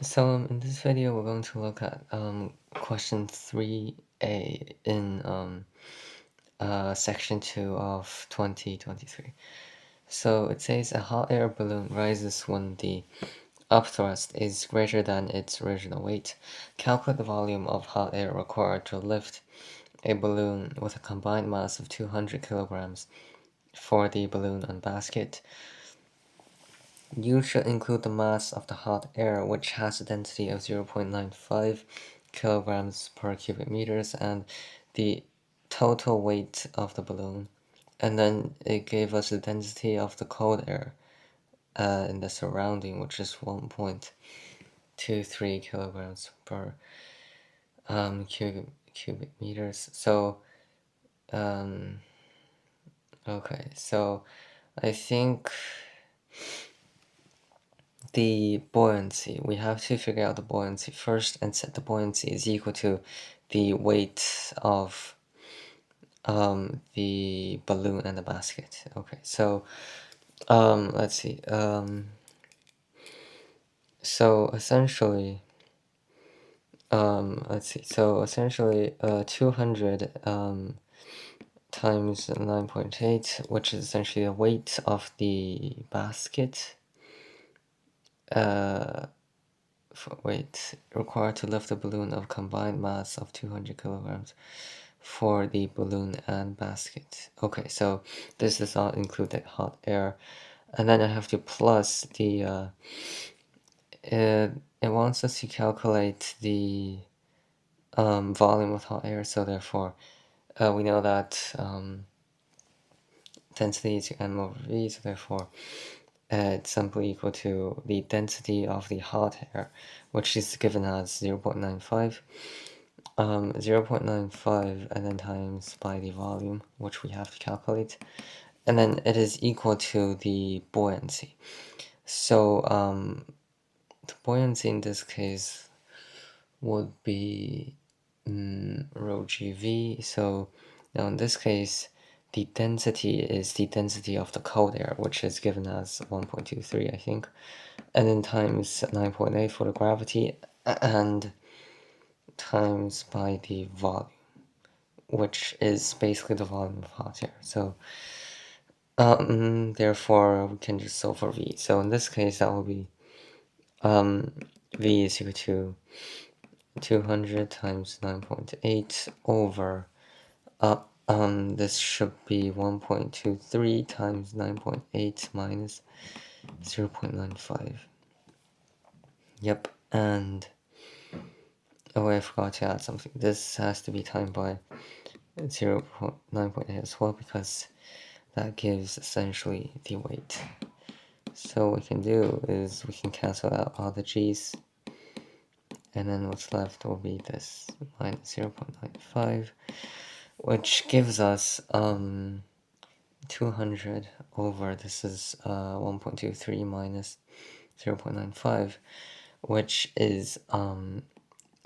So in this video, we're going to look at question 3A in section 2 of 2023. So it says a hot air balloon rises when the upthrust is greater than its original weight. Calculate the volume of hot air required to lift a balloon with a combined mass of 200 kilograms for the balloon and basket. You should include the mass of the hot air, which has a density of 0.95 kilograms per cubic meters, and the total weight of the balloon. And then it gave us the density of the cold air in the surrounding, which is 1.23 kilograms per cubic meters. So, okay, so I think the buoyancy, we have to figure out the buoyancy first and set the buoyancy is equal to the weight of the balloon and the basket. Okay, so let's see. So essentially, let's see. So essentially, 200 times 9.8, which is essentially the weight of the basket. Weight required to lift a balloon of combined mass of 200 kilograms for the balloon and basket. Okay, so this does not include the hot air. And then I have to plus the, it wants us to calculate the volume of hot air, so therefore we know that density is m over v, so therefore it's simply equal to the density of the hot air, which is given as 0.95. 0.95 and then times by the volume, which we have to calculate, and then it is equal to the buoyancy. So the buoyancy in this case would be rho GV. So now in this case, the density is the density of the cold air, which is given as 1.23, I think, and then times 9.8 for the gravity, and times by the volume, which is basically the volume of hot air. So therefore we can just solve for V. So in this case, that will be V is equal to 200 times 9.8 over this should be 1.23 times 9.8 minus 0.95. Yep, and oh, I forgot to add something. This has to be timed by 0.9.8 as well, because that gives essentially the weight. So what we can do is we can cancel out all the g's, and then what's left will be this minus 0.95, which gives us 200 over, this is 1.23 minus 0.95, which is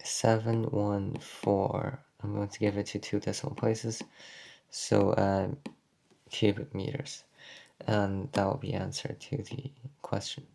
714. I'm going to give it to 2 decimal places, so cubic meters, and that will be answer to the question.